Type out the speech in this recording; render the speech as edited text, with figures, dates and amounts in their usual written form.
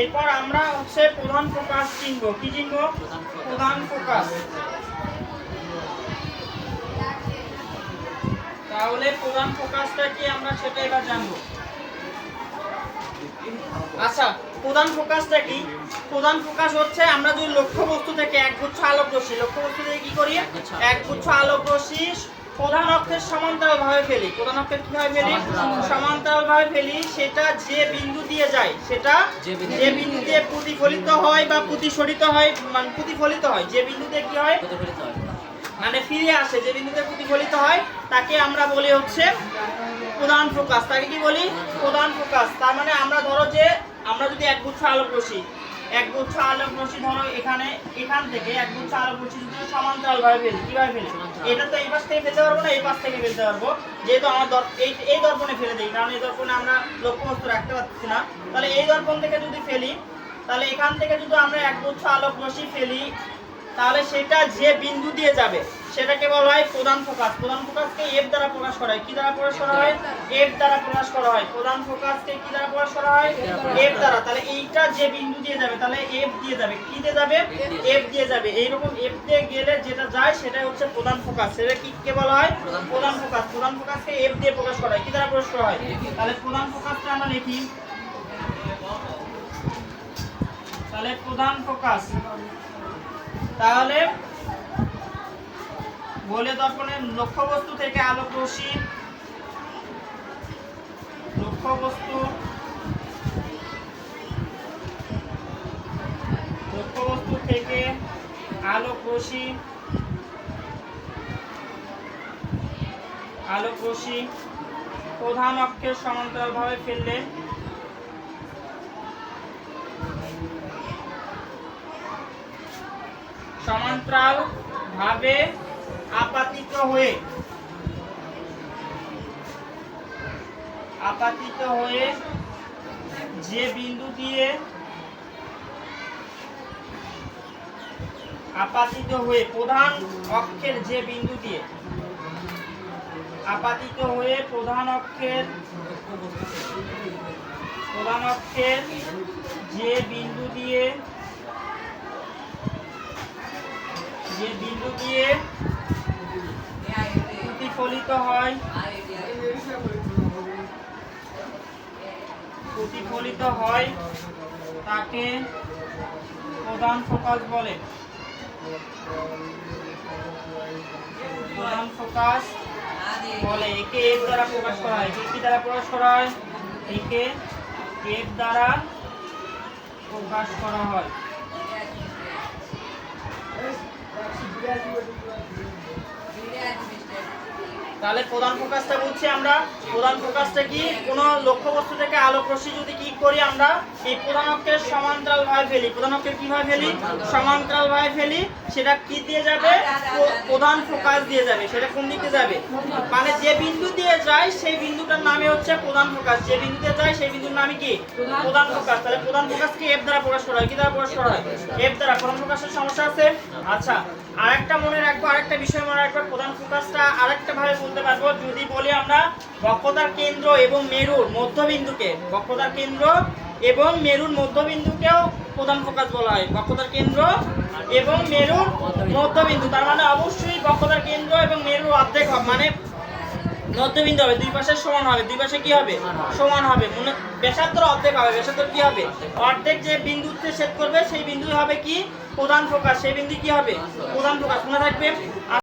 এরপর আমরা হচ্ছে প্রধান ফোকাস চিনব। কি চিনব? প্রধান ফোকাস। তাহলে প্রধান ফোকাসটা কি আমরা সেটা এবার জানবো। আচ্ছা, প্রধান ফোকাসটা কি? প্রধান ফোকাস হচ্ছে আমরা যদি লক্ষ্যবস্তু থেকে একগুচ্ছ আলোকরশ্মি, লক্ষ্যবস্তু থেকে কি করি? একগুচ্ছ আলোকরশ্মি প্রধান অক্ষের সমান্তরালভাবে ফেলি। প্রধান অক্ষের কিভাবে ফেলি? সমান্তরালভাবে ফেলি। সেটা যে বিন্দু দিয়ে যায়, সেটা যে বিন্দুতে প্রতিফলিত হয় বা প্রতিসরিত হয়, মানে প্রতিফলিত হয়, যে বিন্দুতে কি হয় মানে ফিরে আসে, যে বিন্দুতে প্রতিফলিত হয় তাকে আমরা বলি হচ্ছে প্রধান ফোকাস। তাকে কি বলি? প্রধান ফোকাস। তার মানে আমরা ধরো যে আমরা যদি একগুচ্ছ আলোকরশ্মি ধরো এখান থেকে একগুচ্ছ আলোকরশ্মি যদি সমান্তরালভাবে ফেলি, কিভাবে ফেলি? এটা তো এই পাশ থেকে ফেলতে পারবো না, এই পাশ থেকে ফেলতে পারবো। যেহেতু আমার এই দর্পণে ফেলে দিই, কারণ এই দর্পণে আমরা লক্ষ্যবস্তু রাখতে পারছি না। তাহলে এই দর্পণ থেকে যদি ফেলি, তাহলে এখান থেকে যদি আমরা একগুচ্ছ আলোকরশ্মি ফেলি, তাহলে সেটা যে বিন্দু দিয়ে যাবে সেটাকে বলা হয় প্রধান ফোকাস। প্রধান ফোকাসকে এফ দ্বারা প্রকাশ করা হয়। কি দ্বারা প্রকাশ করা হয়? এফ দ্বারা প্রকাশ করা হয়। প্রধান ফোকাসকে কি দ্বারা প্রকাশ করা হয়? এফ দ্বারা। তাহলে এইটা যে বিন্দু দিয়ে যাবে তাহলে এফ দিয়ে যাবে। কি দিয়ে যাবে? এফ দিয়ে যাবে। এইরকম এফ দিয়ে গেলে যেটা যায় সেটাই হচ্ছে প্রধান ফোকাস। সেটা কি কে বলা হয়? প্রধান ফোকাস। প্রধান ফোকাসকে এফ দিয়ে প্রকাশ করা হয়। কি দ্বারা প্রকাশ করা হয়? তাহলে প্রধান ফোকাসটা আমরা লিখি। তাহলে প্রধান ফোকাস, তাহলে গোলীয় দর্পণের লক্ষ্যবস্তু থেকে আলোকরশ্মি, লক্ষ্যবস্তু থেকে আলোকরশ্মি প্রধান অক্ষের সমান্তরালভাবে ফেললে সমান্তরালভাবে আপাতিত হয়ে যে বিন্দু দিয়ে আপাতিত হয়ে প্রধান অক্ষের যে বিন্দু দিয়ে আপাতিত হয়ে প্রধান অক্ষের যে বিন্দু দিয়ে প্রতিফলিত হয় তাকে প্রধান ফোকাস বলে। প্রধান ফোকাস বলে। একে এফ দ্বারা প্রকাশ করা হয়। কি দ্বারা প্রকাশ করা হয়? একে এফ দ্বারা প্রকাশ করা হয়। তাহলে প্রধান ফোকাসটা বলছি আমরা। প্রধান ফোকাসটা কি? কোন লক্ষ্যবস্তু থেকে আলোকরশ্মি যদি কি করি আমরা এই প্রধান অক্ষের সমান্তরালভাবে ফেলি। প্রধান অক্ষের কিভাবে ফেলি? সমান্তরালভাবে ফেলি। সেটা কি দিয়ে যাবে? প্রধান ফোকাস দিয়ে যাবে। সেটা কোন দিকে যাবে? মানে যে বিন্দু দিয়ে যায় সেই বিন্দুটার নামে হচ্ছে প্রধান ফোকাস। যে বিন্দুতে যায় সেই বিন্দুর নামই কি? প্রধান ফোকাস। তাহলে প্রধান ফোকাসকে এফ দ্বারা প্রকাশ করা হয়। কি দ্বারা প্রকাশ করা হয়? এফ দ্বারা। প্রধান ফোকাসের সমস্যা আছে? আচ্ছা, আরেকটা মনে রাখবো, আরেকটা বিষয় মনে রাখবো। প্রধান ফোকাসটা আরেকটা ভাবে বলতে পারবো যদি বলি আমরা বক্রতার কেন্দ্র এবং মেরুর মধ্যবিন্দুকে, বক্রতার কেন্দ্র এবং মেরুর মধ্যবিন্দুকেও প্রধান ফোকাস বলা হয়। বক্রতার কেন্দ্র এবং মেরুর মধ্যবিন্দু, তার মানে অবশ্যই বক্রতার কেন্দ্র এবং মেরুর অর্ধেক হবে, মানে মধ্যবিন্দু হবে, দুই পাশে সমান হবে। দুই পাশে কি হবে? সমান হবে। ব্যাসার্ধের অর্ধেক হবে। ব্যাসার্ধ কি হবে? অর্ধেক। যে বিন্দুতে ছেদ করবে সেই বিন্দু হবে কি? প্রধান ফোকাস। সেই বিন্দু কি হবে? প্রধান ফোকাস। মনে রাখবে।